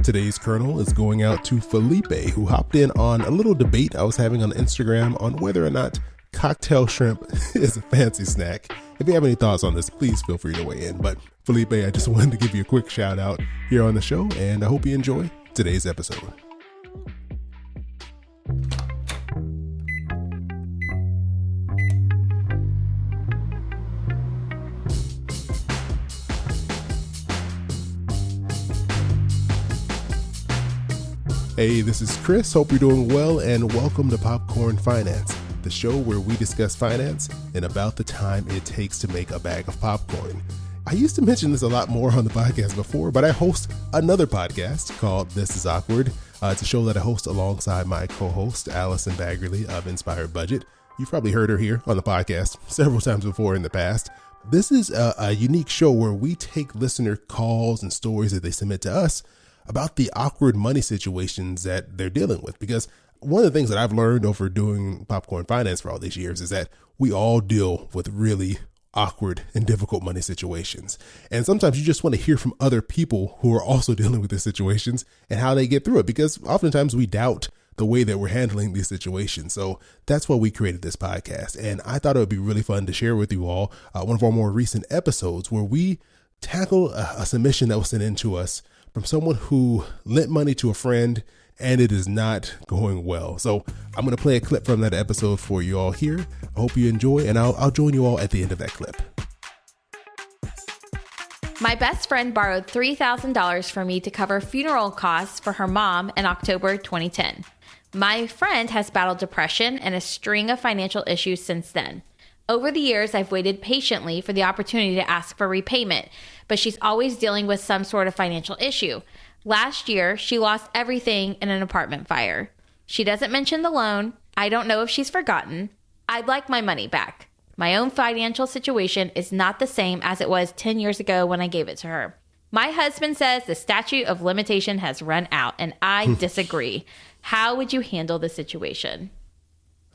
Today's kernel is going out to Felipe, who hopped in on a little debate I was having on Instagram on whether or not cocktail shrimp is a fancy snack. If you have any thoughts on this, please feel free to weigh in. But Felipe, I just wanted to give you a quick shout out here on the show, and I hope you enjoy today's episode. Hey, this is Chris. Hope you're doing well, and welcome to Popcorn Finance, the show where we discuss finance and about the time it takes to make a bag of popcorn. I used to mention this a lot more on the podcast before, but I host another podcast called This Is Awkward. It's a show that I host alongside my co-host, Allison Baggerly of Inspired Budget. You've probably heard her here on the podcast several times before in the past. This is a unique show where we take listener calls and stories that they submit to us about the awkward money situations that they're dealing with. Because one of the things that I've learned over doing Popcorn Finance for all these years is that we all deal with really awkward and difficult money situations. And sometimes you just want to hear from other people who are also dealing with these situations and how they get through it, because oftentimes we doubt the way that we're handling these situations. So that's why we created this podcast. And I thought it would be really fun to share with you all one of our more recent episodes where we tackle a submission that was sent in to us from someone who lent money to a friend and it is not going well. So I'm going to play a clip from that episode for you all here. I hope you enjoy, and I'll join you all at the end of that clip. My best friend borrowed $3,000 from me to cover funeral costs for her mom in October 2010. My friend has battled depression and a string of financial issues since then. Over the years, I've waited patiently for the opportunity to ask for repayment, but she's always dealing with some sort of financial issue. Last year, she lost everything in an apartment fire. She doesn't mention the loan. I don't know if she's forgotten. I'd like my money back. My own financial situation is not the same as it was 10 years ago when I gave it to her. My husband says the statute of limitation has run out, and I disagree. How would you handle the situation?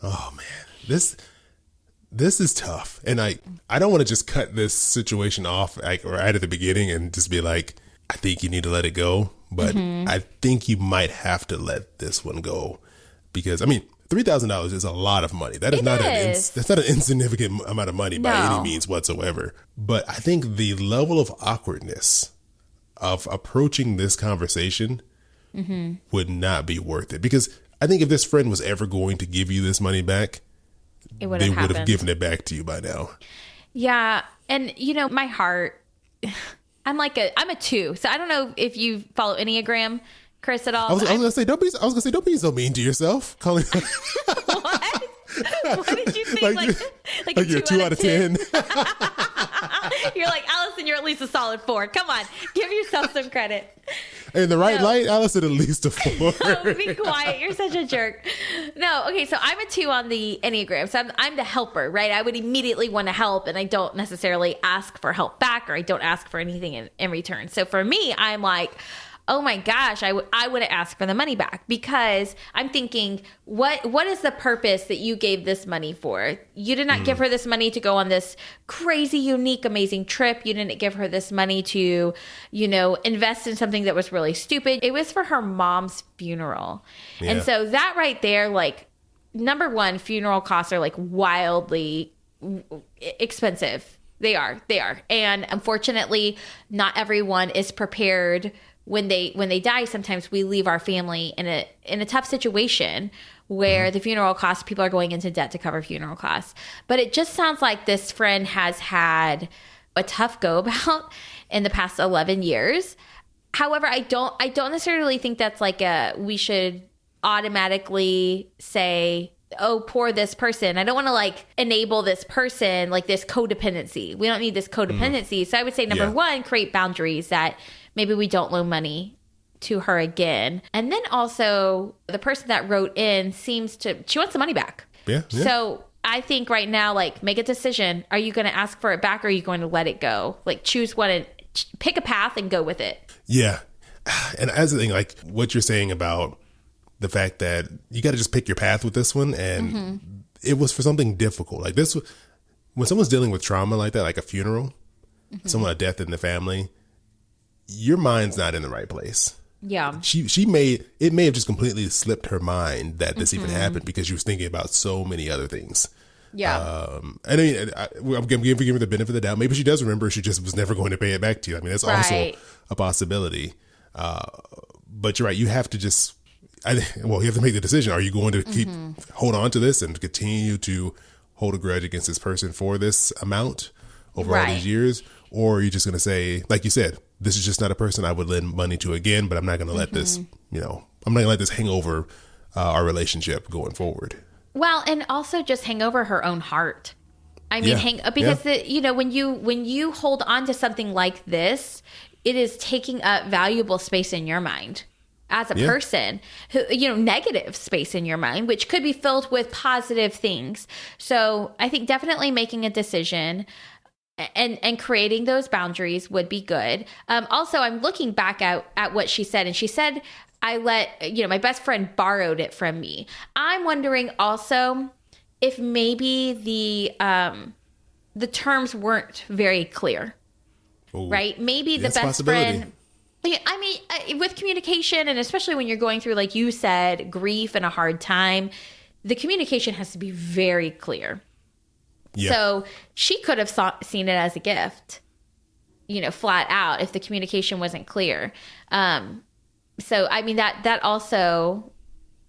Oh, man, this is tough. And I don't want to just cut this situation off right at the beginning and just be like, I think you need to let it go. But I think you might have to let this one go, because, I mean, $3,000 is a lot of money. That is that's not an insignificant amount of money by any means whatsoever. But I think the level of awkwardness of approaching this conversation would not be worth it. Because I think if this friend was ever going to give you this money back, they would have given it back to you by now. Yeah. And, you know, my heart, I'm a 2. So I don't know if you follow Enneagram, Chris, at all. I was gonna say, don't be so mean to yourself. Calling What? What did you think? Like you're 2 out of 10. You're like, Allison, you're at least a solid 4. Come on, give yourself some credit. In the right light, Allison, at least a 4. Oh, be quiet. You're such a jerk. No, okay, so I'm a 2 on the Enneagram. So I'm the helper, right? I would immediately want to help, and I don't necessarily ask for help back, or I don't ask for anything in return. So for me, I'm like, oh my gosh, I would ask for the money back, because I'm thinking, what is the purpose that you gave this money for? You did not give her this money to go on this crazy, unique, amazing trip. You didn't give her this money to, invest in something that was really stupid. It was for her mom's funeral. Yeah. And so that right there, like, number one, funeral costs are like wildly expensive. They are. And unfortunately, not everyone is prepared. When they die, sometimes we leave our family in a tough situation where the funeral costs, people are going into debt to cover funeral costs. But it just sounds like this friend has had a tough go about in the past 11 years. However, I don't necessarily think that's like we should automatically say, oh, poor this person. I don't want to like enable this person, like this codependency. We don't need this codependency. So I would say number one, create boundaries that maybe we don't loan money to her again. And then also the person that wrote in she wants the money back. Yeah. So I think right now, like, make a decision. Are you going to ask for it back, or are you going to let it go? Like, choose one and pick a path and go with it. Yeah. And as the thing, like what you're saying about the fact that you got to just pick your path with this one. And it was for something difficult. Like this, when someone's dealing with trauma like that, like a funeral, someone, a death in the family, your mind's not in the right place. Yeah. It may have just completely slipped her mind that this even happened because she was thinking about so many other things. Yeah. And I mean, I'm giving her the benefit of the doubt. Maybe she does remember. She just was never going to pay it back to you. I mean, that's also a possibility. But you're right. You have to just, you have to make the decision. Are you going to hold on to this and continue to hold a grudge against this person for this amount over all these years? Or are you just going to say, like you said, this is just not a person I would lend money to again, but I'm not going to let this, I'm not going to let this hang over our relationship going forward. Well, and also just hang over her own heart. I mean, because when you hold on to something like this, it is taking up valuable space in your mind as a person, who, negative space in your mind, which could be filled with positive things. So I think definitely making a decision and creating those boundaries would be good. Also, I'm looking back at what she said, and she said, I let, my best friend borrowed it from me. I'm wondering also if maybe the terms weren't very clear, right? Maybe the best friend, I mean, with communication, and especially when you're going through, like you said, grief and a hard time, the communication has to be very clear. Yeah. So she could have seen it as a gift, flat out, if the communication wasn't clear. So, I mean, that also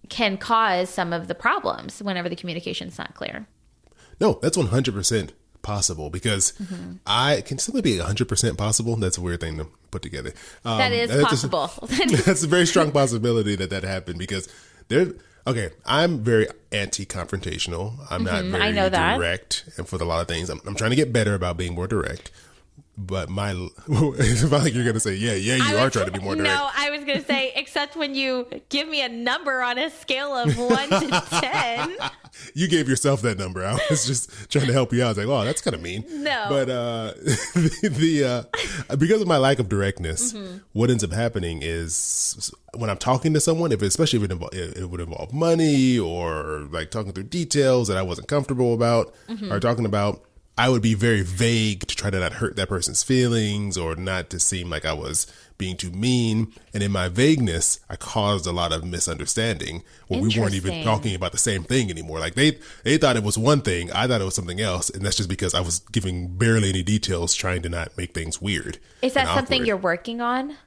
can cause some of the problems whenever the communication is not clear. No, that's 100% possible, because I can simply be 100% possible. That's a weird thing to put together. That is possible. That's a very strong possibility that happened, because I'm very anti-confrontational. I'm not very direct, and for a lot of things, I'm trying to get better about being more direct. But it's not like you're going to say, you are trying to be more direct. No, I was going to say, except when you give me a number on a scale of 1 to 10. You gave yourself that number. I was just trying to help you out. I was like, oh, that's kind of mean. No. But because of my lack of directness, what ends up happening is when I'm talking to someone, especially if it would involve money, or like talking through details that I wasn't comfortable about or talking about, I would be very vague to try to not hurt that person's feelings or not to seem like I was being too mean. And in my vagueness, I caused a lot of misunderstanding where we weren't even talking about the same thing anymore. Like they thought it was one thing, I thought it was something else. And that's just because I was giving barely any details, trying to not make things weird. Is that something you're working on?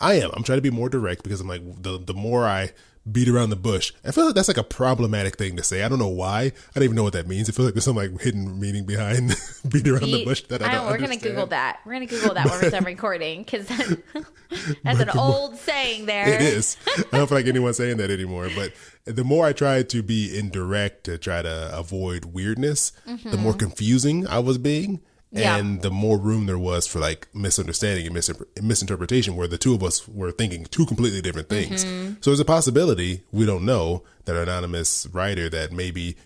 I am. I'm trying to be more direct, because I'm like, the more I beat around the bush, I feel like that's like a problematic thing to say. I don't know why. I don't even know what that means. I feel like there's some like hidden meaning behind beat around the bush that I don't understand. We're going to Google that. We're going to Google that when we're done recording, because that's an old saying there. It is. I don't feel like anyone's saying that anymore. But the more I tried to be indirect to try to avoid weirdness, the more confusing I was being. And the more room there was for like misunderstanding and misinterpretation, where the two of us were thinking two completely different things. So there's a possibility, we don't know, that an anonymous writer, that maybe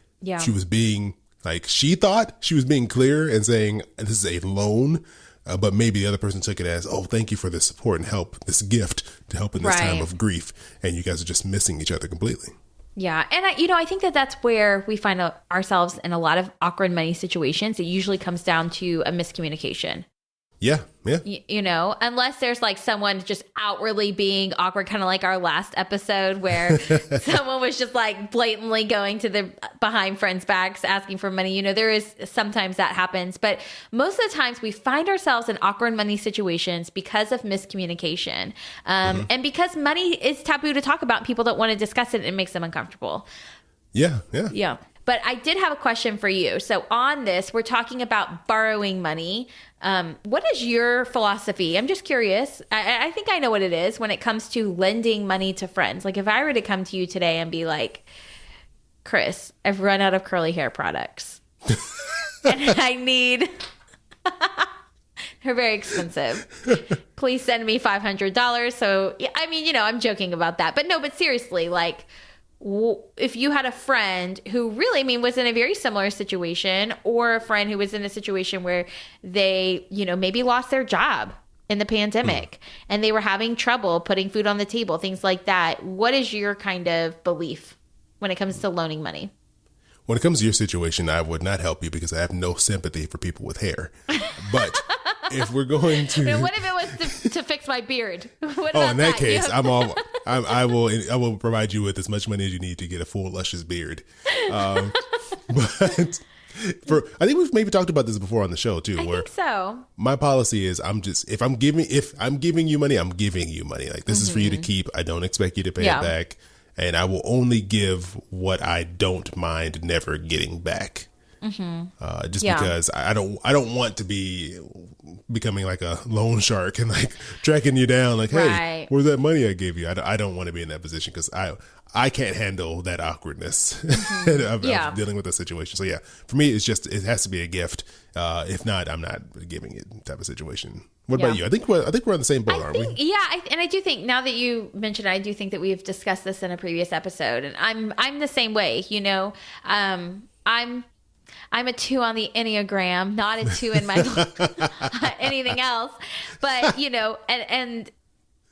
she was being like, she thought she was being clear and saying this is a loan, but maybe the other person took it as, oh, thank you for this support and help, this gift to help in this time of grief. And you guys are just missing each other completely. Yeah. And I think that's where we find ourselves in a lot of awkward money situations. It usually comes down to a miscommunication. Yeah. Unless there's like someone just outwardly being awkward, kind of like our last episode where someone was just like blatantly going to the behind friends' backs asking for money. There is sometimes that happens, but most of the times we find ourselves in awkward money situations because of miscommunication. And because money is taboo to talk about, people don't want to discuss it, and it makes them uncomfortable. Yeah. But I did have a question for you. So on this, we're talking about borrowing money. What is your philosophy? I'm just curious. I think I know what it is when it comes to lending money to friends. Like if I were to come to you today and be like, Chris, I've run out of curly hair products. And I need... They're very expensive. Please send me $500. So, I mean, I'm joking about that. But no, but seriously, like... if you had a friend who really, was in a very similar situation, or a friend who was in a situation where they, maybe lost their job in the pandemic and they were having trouble putting food on the table, things like that. What is your kind of belief when it comes to loaning money? When it comes to your situation, I would not help you because I have no sympathy for people with hair. But if we're going to... What if it was to fix my beard. What Oh, about in that You case, have- I will provide you with as much money as you need to get a full luscious beard. But I think we've maybe talked about this before on the show too. I think so. My policy is if I'm giving you money, I'm giving you money. Like this is for you to keep. I don't expect you to pay it back, and I will only give what I don't mind never getting back. Because I don't want to be becoming like a loan shark and like tracking you down like, hey, where's that money I gave you? I don't want to be in that position because I can't handle that awkwardness of dealing with the situation. So yeah, for me, it has to be a gift. If not, I'm not giving it type of situation. What about you? I think we're on the same boat, aren't we? Yeah, and I do think now that you mentioned it, I do think that we've discussed this in a previous episode, and I'm the same way. You know, I'm a 2 on the Enneagram, not a 2 in my anything else. But, you know, and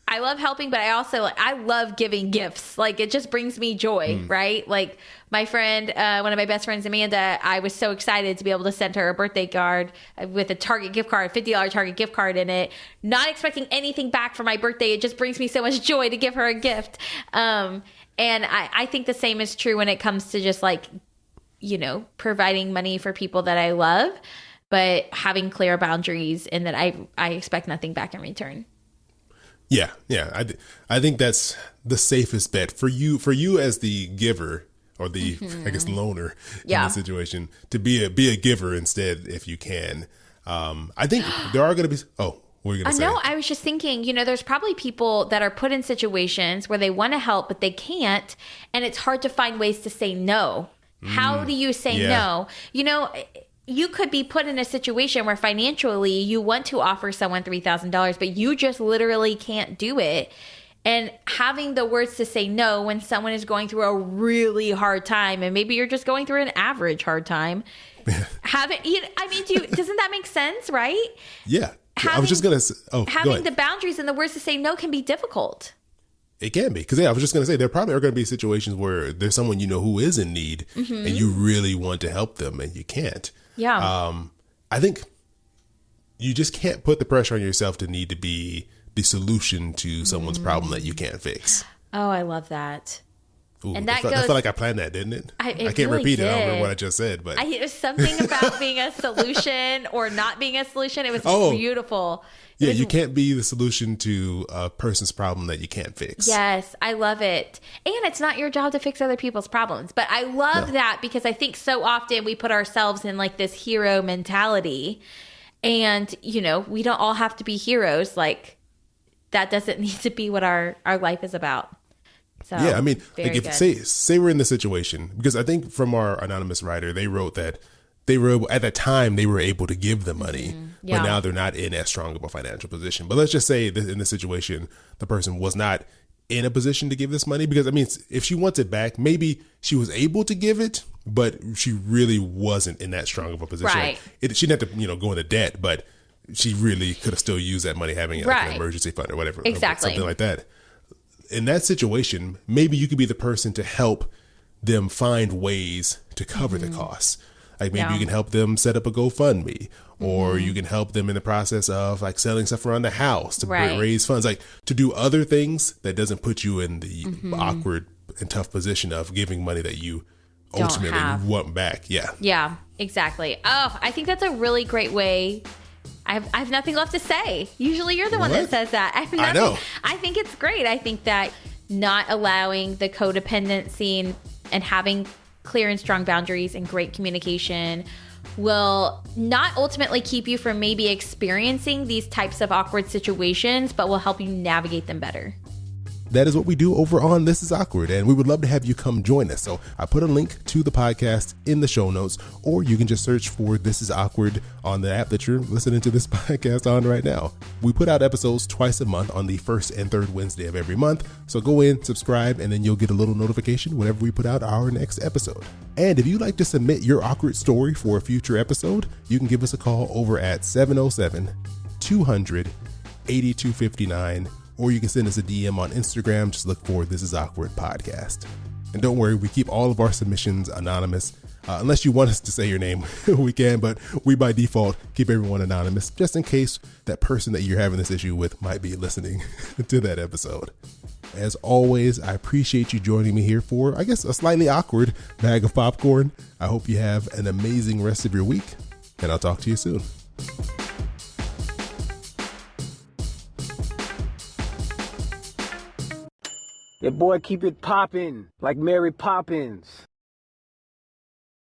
I love helping, but I love giving gifts. Like it just brings me joy, right? Like my friend, one of my best friends, Amanda, I was so excited to be able to send her a birthday card with a Target gift card, $50 Target gift card in it, not expecting anything back for my birthday. It just brings me so much joy to give her a gift. And I think the same is true when it comes to just like, you know, providing money for people that I love, but having clear boundaries and that I expect nothing back in return. Yeah. I think that's the safest bet for you as the giver or the, I guess, loaner in this situation, to be a giver instead if you can. I think there are going to be, what were you going to say? No, I was just thinking, you know, there's probably people that are put in situations where they want to help, but they can't. And it's hard to find ways to say no. How do you say no? You know, you could be put in a situation where financially you want to offer someone $3,000, but you just literally can't do it. And having the words to say no when someone is going through a really hard time, and maybe you're just going through an average hard time. Doesn't that make sense, right? Yeah. I was just going to having the boundaries and the words to say no can be difficult. It can be. Because, I was just going to say, there probably are going to be situations where there's someone you know who is in need and you really want to help them and you can't. Yeah. I think you just can't put the pressure on yourself to need to be the solution to someone's problem that you can't fix. Oh, I love that. Ooh, and I felt like I planned that, didn't it? I can't really repeat it. I don't remember what I just said, but it was something about being a solution or not being a solution. It was beautiful. You can't be the solution to a person's problem that you can't fix. Yes, I love it. And it's not your job to fix other people's problems. But I love that because I think so often we put ourselves in like this hero mentality. And, you know, we don't all have to be heroes. Like that doesn't need to be what our life is about. So, yeah, I mean, like if say we're in this situation, because I think from our anonymous writer, they wrote that at that time they were able to give the money, but now they're not in as strong of a financial position. But let's just say that in this situation, the person was not in a position to give this money, because I mean, if she wants it back, maybe she was able to give it, but she really wasn't in that strong of a position. Right. She didn't have to, go into debt, but she really could have still used that money, having like an emergency fund or whatever, exactly, something like that. In that situation, maybe you could be the person to help them find ways to cover the costs. Like maybe you can help them set up a GoFundMe, or you can help them in the process of like selling stuff around the house to raise funds, like to do other things that doesn't put you in the awkward and tough position of giving money that you ultimately want back. Yeah, exactly. Oh, I think that's a really great way. I have nothing left to say. Usually you're the one that says that. I know. I think it's great. I think that not allowing the codependency and having clear and strong boundaries and great communication will not ultimately keep you from maybe experiencing these types of awkward situations, but will help you navigate them better. That is what we do over on This Is Awkward, and we would love to have you come join us. So I put a link to the podcast in the show notes, or you can just search for This Is Awkward on the app that you're listening to this podcast on right now. We put out episodes twice a month on the first and third Wednesday of every month. So go in, subscribe, and then you'll get a little notification whenever we put out our next episode. And if you'd like to submit your awkward story for a future episode, you can give us a call over at 707-200-8259. Or you can send us a DM on Instagram. Just look for This Is Awkward Podcast. And don't worry, we keep all of our submissions anonymous. Unless you want us to say your name, we can, but we by default keep everyone anonymous just in case that person that you're having this issue with might be listening to that episode. As always, I appreciate you joining me here for, I guess, a slightly awkward bag of popcorn. I hope you have an amazing rest of your week, and I'll talk to you soon. Yeah, boy, keep it poppin' like Mary Poppins.